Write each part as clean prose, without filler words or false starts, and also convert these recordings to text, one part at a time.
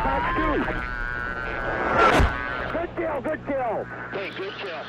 Good kill, good kill. Hey, good kill.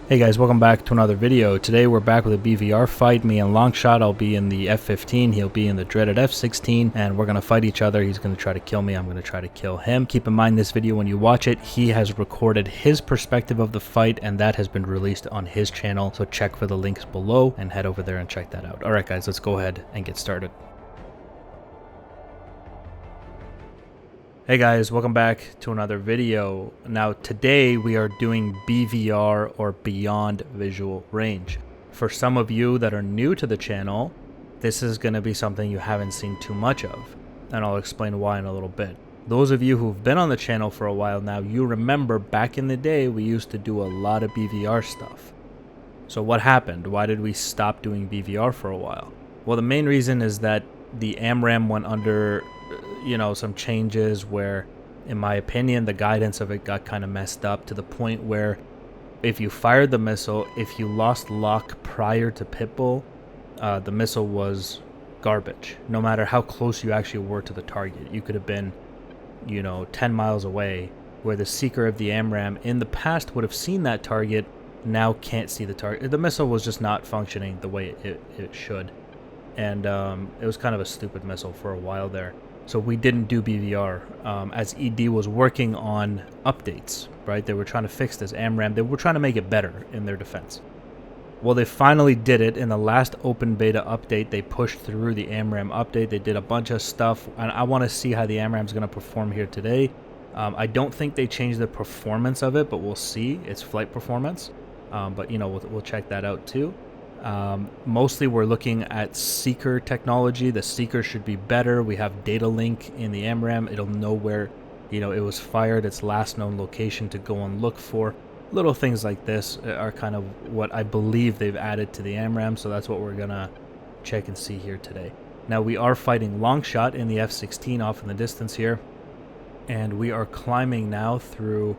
Hey guys, welcome back to another video. Today we're back with a BVR fight. Me and LONGSHOT, I'll be in the F-15, he'll be in the dreaded F-16, and we're going to fight each other. He's going to try to kill me, I'm going to try to kill him. Keep in mind this video when you watch it, he has recorded his perspective of the fight, and that has been released on his channel, so check for the links below and head over there and check that out. Alright guys, let's go ahead and get started. Hey guys, welcome back to another video. Now today we are doing BVR or Beyond Visual Range. For some of you that are new to the channel, this is going to be something you haven't seen too much of, and I'll explain why in a little bit. Those of you who've been on the channel for a while now, you remember back in the day we used to do a lot of BVR stuff. So what happened? Why did we stop doing BVR for a while? Well, the main reason is that the AMRAAM went under some changes where, in my opinion, the guidance of it got kind of messed up to the point where if you fired the missile, if you lost lock prior to pitbull, the missile was garbage. No matter how close you actually were to the target, you could have been 10 miles away, where the seeker of the AMRAAM in the past would have seen that target, now can't see the target. The missile was just not functioning the way it should, and it was kind of a stupid missile for a while there. So we didn't do BVR as ED was working on updates, right? They were trying to fix this AMRAAM. They were trying to make it better in their defense. Well, they finally did it in the last open beta update. They pushed through the AMRAAM update. They did a bunch of stuff, and I want to see how the AMRAAM is going to perform here today. I don't think they changed the performance of it, but we'll see. It's flight performance, but we'll check that out too. Mostly we're looking at seeker technology. The seeker should be better. We have data link in the AMRAAM. It'll know where it was fired, its last known location to go and look for. Little things like this are kind of what I believe they've added to the AMRAAM, so that's what we're gonna check and see here today. Now we are fighting LONGSHOT in the F-16 off in the distance here, and we are climbing now through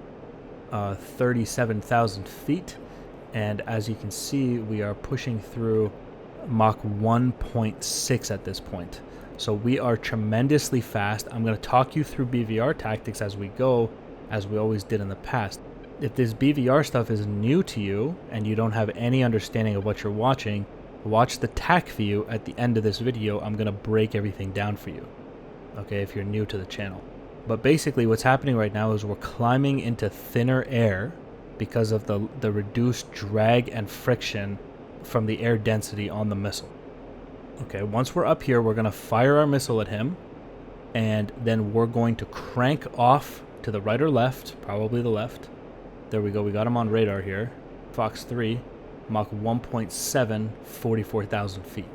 37,000 feet. And as you can see, we are pushing through Mach 1.6 at this point. So we are tremendously fast. I'm going to talk you through BVR tactics as we go, as we always did in the past. If this BVR stuff is new to you and you don't have any understanding of what you're watching, watch the TAC view at the end of this video. I'm going to break everything down for you, okay, if you're new to the channel. But basically what's happening right now is we're climbing into thinner air because of the reduced drag and friction from the air density on the missile. Okay, once we're up here, we're going to fire our missile at him, and then we're going to crank off to the right or left, probably the left. There we go, we got him on radar here. Fox 3, Mach 1.7, 44,000 feet.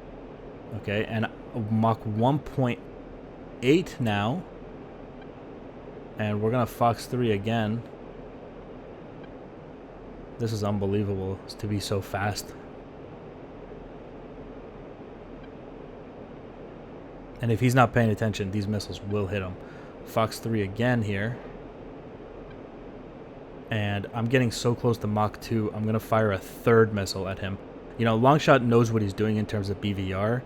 Okay, and Mach 1.8 now, and we're going to Fox 3 again. This is unbelievable to be so fast. And if he's not paying attention, these missiles will hit him. Fox 3 again here. And I'm getting so close to Mach 2, I'm going to fire a third missile at him. LONGSHOT knows what he's doing in terms of BVR.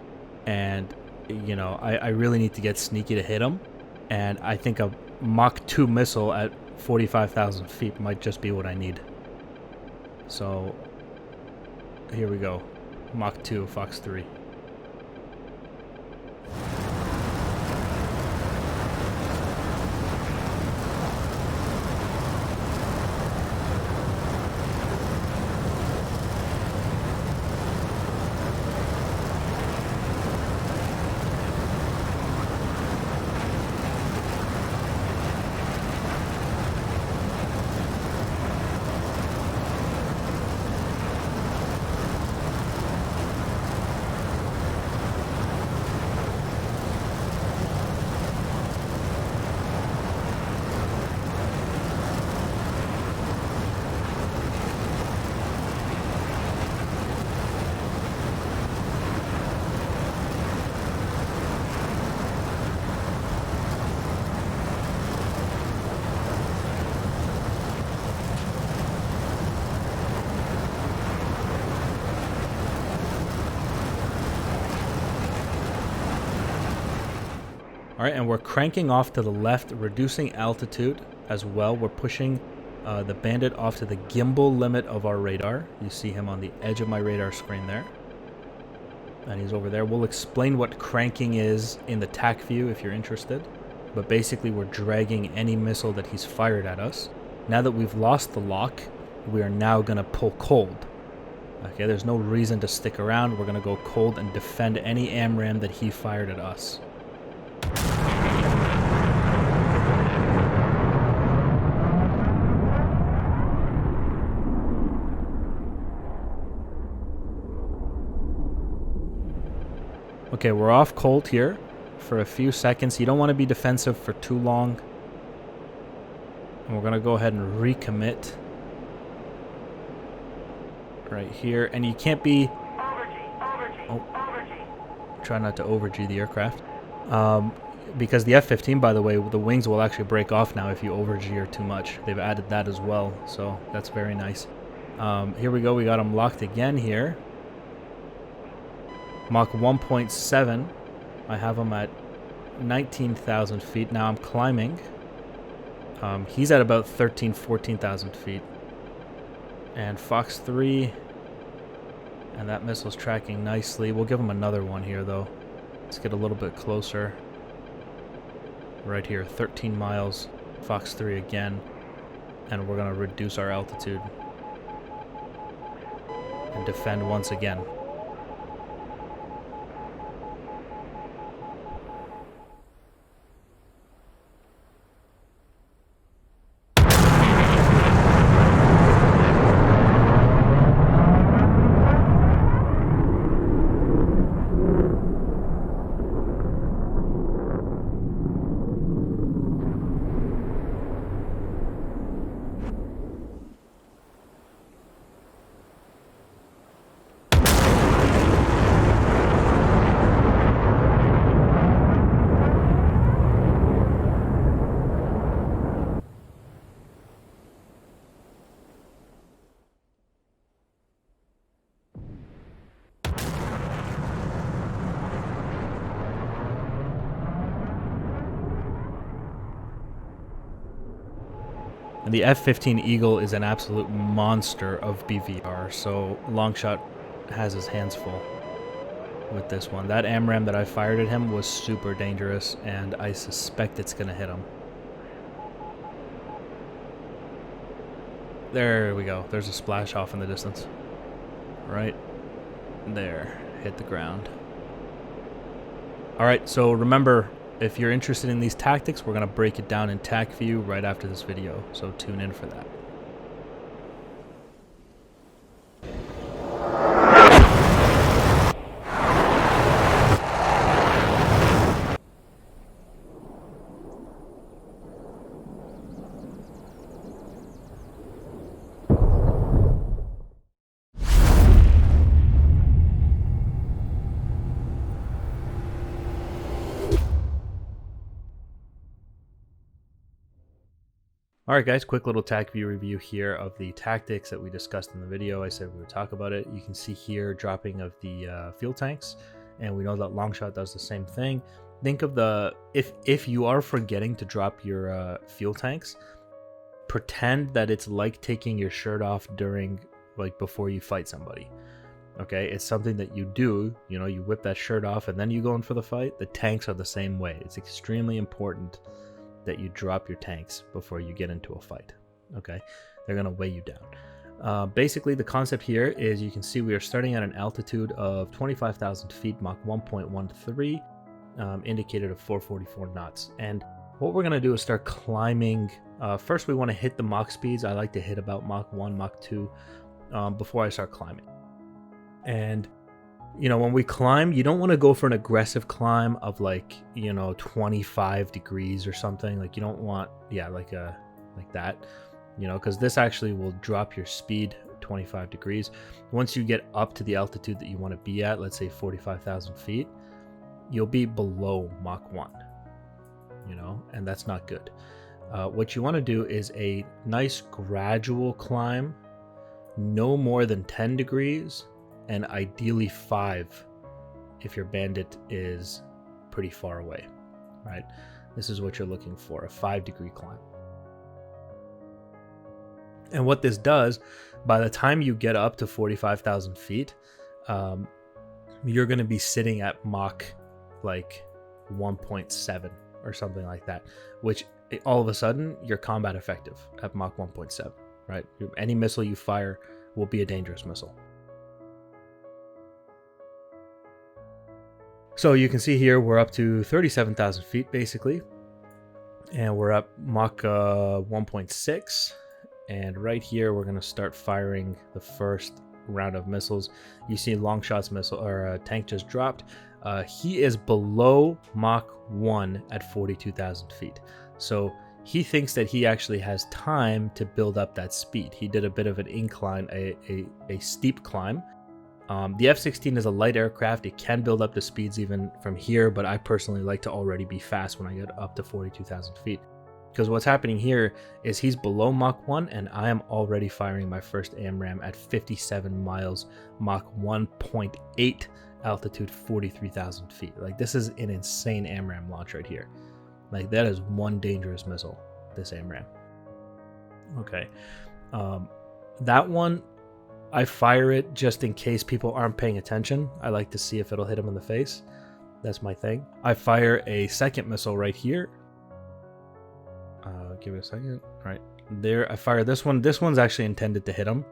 And, I really need to get sneaky to hit him. And I think a Mach 2 missile at 45,000 feet might just be what I need. So, here we go. Mach 2, Fox 3. All right, and we're cranking off to the left, reducing altitude as well. We're pushing the Bandit off to the gimbal limit of our radar. You see him on the edge of my radar screen there. And he's over there. We'll explain what cranking is in the TAC view if you're interested. But basically, we're dragging any missile that he's fired at us. Now that we've lost the lock, we are now going to pull cold. Okay, there's no reason to stick around. We're going to go cold and defend any AMRAAM that he fired at us. Okay, we're off cold here for a few seconds. You don't want to be defensive for too long. And we're going to go ahead and recommit right here. And you can't be... try not to over-G the aircraft. Because the F-15, by the way, the wings will actually break off now if you over-G or too much. They've added that as well, so that's very nice. Here we go. We got them locked again here. Mach 1.7. I have him at 19,000 feet. Now I'm climbing. He's at about 14,000 feet. And Fox 3. And that missile's tracking nicely. We'll give him another one here, though. Let's get a little bit closer. Right here, 13 miles. Fox 3 again. And we're going to reduce our altitude. And defend once again. And the F-15 Eagle is an absolute monster of BVR, so LONGSHOT has his hands full with this one. That AMRAAM that I fired at him was super dangerous, and I suspect it's going to hit him. There we go. There's a splash off in the distance. Right there. Hit the ground. Alright, so remember, if you're interested in these tactics, we're going to break it down in TAC view right after this video, so tune in for that. Alright guys, quick little TAC view review here of the tactics that we discussed in the video. I said we would talk about it. You can see here dropping of the fuel tanks, and we know that LONGSHOT does the same thing. Think of the, if you are forgetting to drop your fuel tanks, pretend that it's like taking your shirt off during, like before you fight somebody. Okay, it's something that you do, you know, you whip that shirt off and then you go in for the fight. The tanks are the same way. It's extremely important that you drop your tanks before you get into a fight. Okay, they're going to weigh you down. Basically, the concept here is you can see we are starting at an altitude of 25,000 feet, Mach 1.13, indicated of 444 knots. And what we're going to do is start climbing. First, we want to hit the Mach speeds. I like to hit about Mach 1, Mach 2 before I start climbing. And you know, when we climb, you don't want to go for an aggressive climb of like, you know, 25 degrees or something. Like you don't want, yeah, like that, you know, because this actually will drop your speed 25 degrees. Once you get up to the altitude that you want to be at, let's say 45,000 feet, you'll be below Mach 1, you know, and that's not good. What you want to do is a nice gradual climb, no more than 10 degrees. And ideally 5 if your bandit is pretty far away. right? This is what you're looking for, a 5-degree climb. And what this does, by the time you get up to 45,000 feet, you're going to be sitting at Mach like 1.7 or something like that, which all of a sudden you're combat effective at Mach 1.7, right? Any missile you fire will be a dangerous missile. So you can see here we're up to 37,000 feet basically, and we're up Mach 1.6, and right here we're going to start firing the first round of missiles. You see LONGSHOT's missile or tank just dropped. He is below Mach 1 at 42,000 feet. So he thinks that he actually has time to build up that speed. He did a bit of an incline, a steep climb. The F-16 is a light aircraft. It can build up the speeds even from here, but I personally like to already be fast when I get up to 42,000 feet. Because what's happening here is he's below Mach 1, and I am already firing my first AMRAAM at 57 miles, Mach 1.8 altitude, 43,000 feet. Like, this is an insane AMRAAM launch right here. Like, that is one dangerous missile, this AMRAAM. Okay. That one, I fire it just in case people aren't paying attention. I like to see if it'll hit them in the face. That's my thing. I fire a second missile right here. Give it a second. Right there, I fire this one. This one's actually intended to hit him.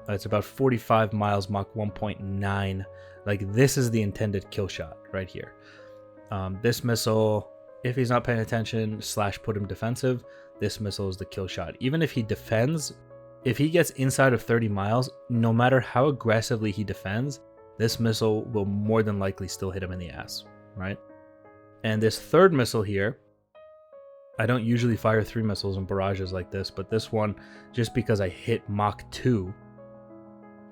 It's about 45 miles, Mach 1.9. Like, this is the intended kill shot right here. This missile, if he's not paying attention / put him defensive, this missile is the kill shot. Even if he defends, if he gets inside of 30 miles, no matter how aggressively he defends, this missile will more than likely still hit him in the ass, right? And this third missile here, I don't usually fire 3 missiles in barrages like this, but this one, just because I hit Mach 2,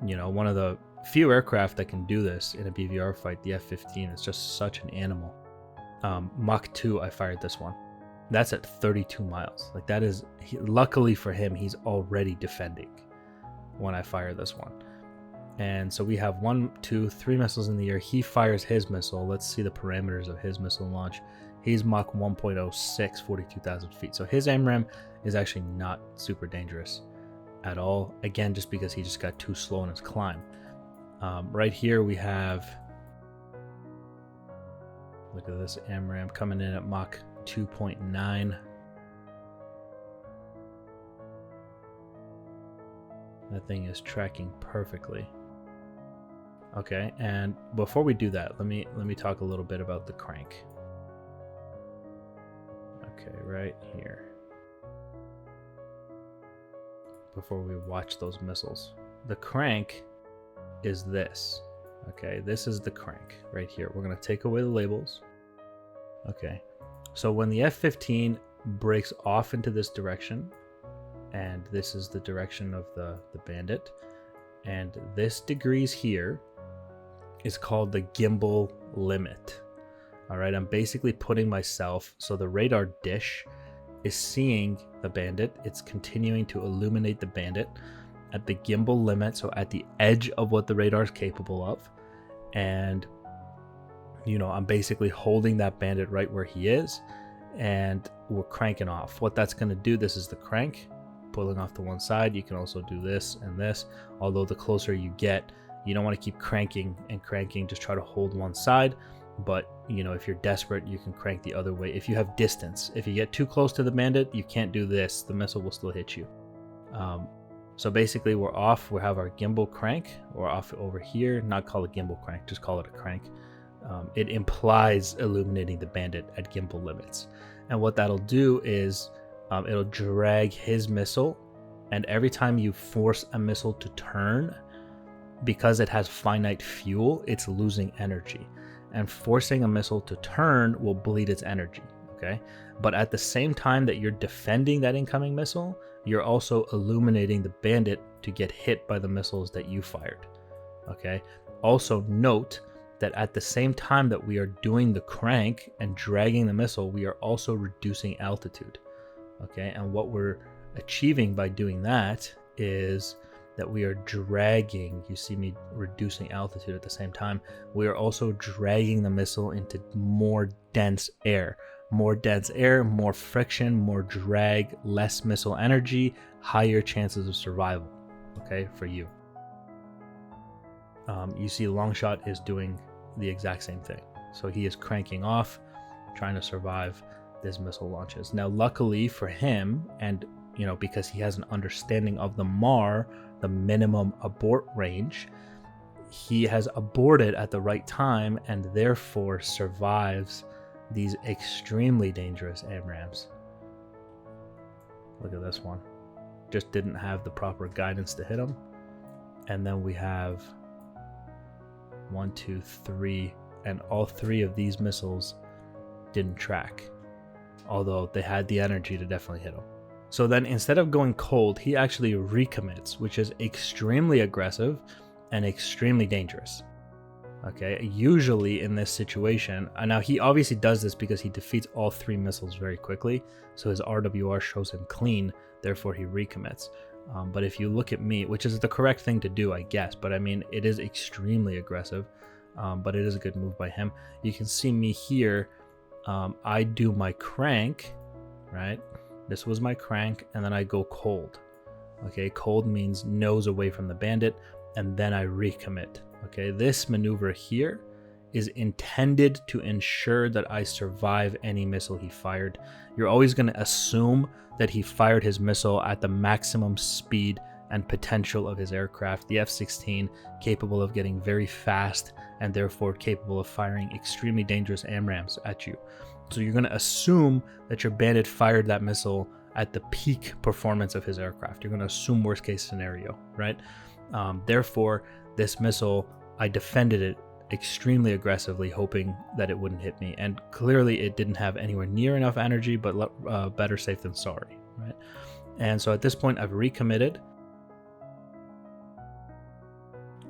you know, one of the few aircraft that can do this in a BVR fight, the F-15, is just such an animal. Mach 2, I fired this one. That's at 32 miles. Like, that is, luckily for him, he's already defending when I fire this one. And so we have 1, 2, 3 missiles in the air. He fires his missile. Let's see the parameters of his missile launch. He's Mach 1.06, 42,000 feet. So his AMRAAM is actually not super dangerous at all. Again, just because he just got too slow in his climb. Right here we have, look at this AMRAAM coming in at Mach 2.9. That thing is tracking perfectly. Okay, and before we do that, let me talk a little bit about the crank. Okay, right here. Before we watch those missiles. The crank is this. Okay, this is the crank right here. We're going to take away the labels. Okay, so when the F-15 breaks off into this direction, and this is the direction of the Bandit, and this degrees here is called the gimbal limit. All right, I'm basically putting myself, so the radar dish is seeing the Bandit. It's continuing to illuminate the Bandit at the gimbal limit, so at the edge of what the radar is capable of. And, you know, I'm basically holding that Bandit right where he is, and we're cranking off. What that's going to do, this is the crank, pulling off to one side. You can also do this and this, although the closer you get, you don't want to keep cranking and cranking, just try to hold one side. But, you know, if you're desperate, you can crank the other way. If you have distance, if you get too close to the Bandit, you can't do this. The missile will still hit you. So basically, we're off. We have our gimbal crank. We're off over here. Not call it gimbal crank, just call it a crank. It implies illuminating the Bandit at gimbal limits. And what that'll do is it'll drag his missile. And every time you force a missile to turn, because it has finite fuel, it's losing energy. And forcing a missile to turn will bleed its energy, okay? But at the same time that you're defending that incoming missile, you're also illuminating the Bandit to get hit by the missiles that you fired, okay? Also note that at the same time that we are doing the crank and dragging the missile, we are also reducing altitude, okay? And what we're achieving by doing that is that we are dragging, you see me reducing altitude at the same time, we are also dragging the missile into more dense air. more dense air, more friction, more drag, less missile energy, higher chances of survival, okay, for you. You see LONGSHOT is doing the exact same thing. So he is cranking off, trying to survive this missile launches. Now, luckily for him, and you know, because he has an understanding of the MAR, the minimum abort range, he has aborted at the right time and therefore survives these extremely dangerous AMRAAMs. Look at this one. Just didn't have the proper guidance to hit him. And then we have 1, 2, 3, and all 3 of these missiles didn't track, although they had the energy to definitely hit him. So then instead of going cold, he actually recommits, which is extremely aggressive and extremely dangerous. Okay, usually in this situation, and now he obviously does this because he defeats all 3 missiles very quickly, so his RWR shows him clean, therefore he recommits. But if you look at me, which is the correct thing to do, I guess, but I mean, it is extremely aggressive, but it is a good move by him. You can see me here, I do my crank, right? This was my crank, and then I go cold. Okay, cold means nose away from the bandit, and then I recommit. Okay, this maneuver here is intended to ensure that I survive any missile he fired. You're always going to assume that he fired his missile at the maximum speed and potential of his aircraft. The F-16 capable of getting very fast and therefore capable of firing extremely dangerous AMRAAMs at you. So you're going to assume that your bandit fired that missile at the peak performance of his aircraft. You're going to assume worst case scenario, right? Therefore, this missile, I defended it extremely aggressively, hoping that it wouldn't hit me. And clearly it didn't have anywhere near enough energy, but better safe than sorry, right? And so at this point, I've recommitted.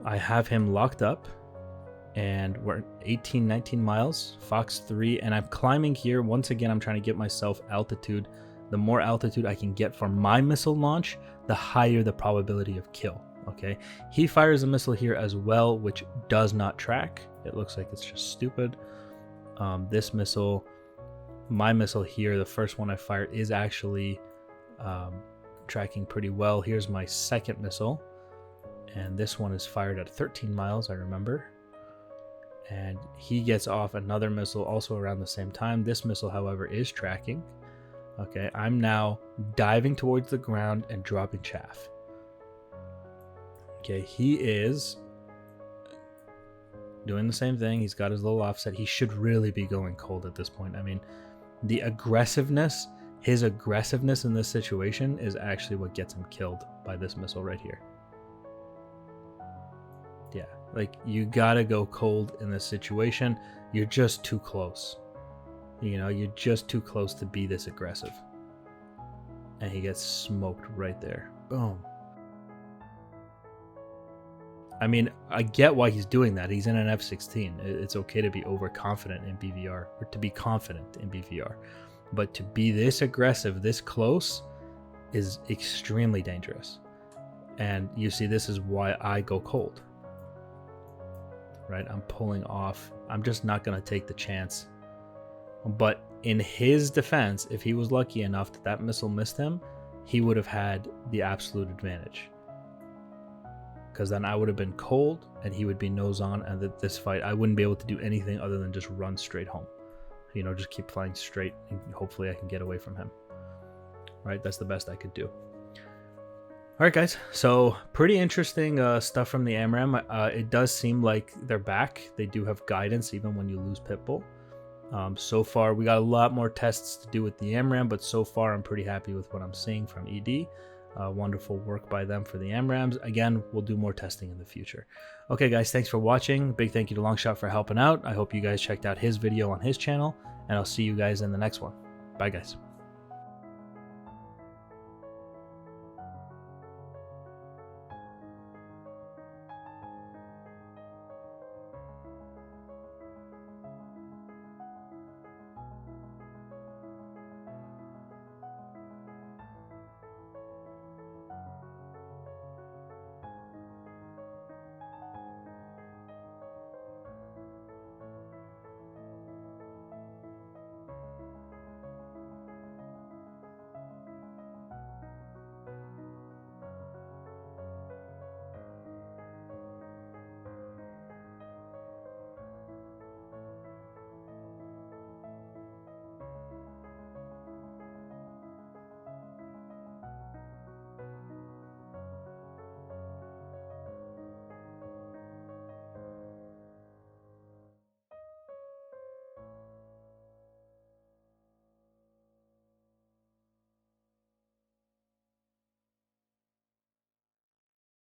I have him locked up, and we're 18, 19 miles, Fox 3, and I'm climbing here. Once again, I'm trying to get myself altitude. The more altitude I can get for my missile launch, the higher the probability of kill. Okay, he fires a missile here as well, which does not track. It looks like it's just stupid. This missile, my missile here, the first one I fired, is actually tracking pretty well. Here's my second missile, and this one is fired at 13 miles, I remember. And he gets off another missile also around the same time. This missile, however, is tracking. Okay, I'm now diving towards the ground and dropping chaff. Okay, he is doing the same thing. He's got his little offset. He should really be going cold at this point. I mean, the aggressiveness, his aggressiveness in this situation is actually what gets him killed by this missile right here. Yeah, like, you gotta go cold in this situation. You're just too close. You know, you're just too close to be this aggressive. And he gets smoked right there. Boom. I mean, I get why he's doing that. He's in an F-16. It's okay to be overconfident in BVR, or to be confident in BVR. But to be this aggressive, this close, is extremely dangerous. And you see, this is why I go cold. Right? I'm pulling off. I'm just not going to take the chance. But in his defense, if he was lucky enough that that missile missed him, he would have had the absolute advantage. Because then I would have been cold and he would be nose on, and that this fight, I wouldn't be able to do anything other than just run straight home. You know, just keep flying straight and hopefully I can get away from him. Right? That's the best I could do. Alright guys, so pretty interesting stuff from the AMRAAM. It does seem like they're back. They do have guidance even when you lose Pitbull. So far, we got a lot more tests to do with the AMRAAM, but so far I'm pretty happy with what I'm seeing from ED. Wonderful work by them for the AMRAAMs. Again, we'll do more testing in the future. Okay guys, thanks for watching. Big thank you to LONGSHOT for helping out. I hope you guys checked out his video on his channel, and I'll see you guys in the next one. Bye guys.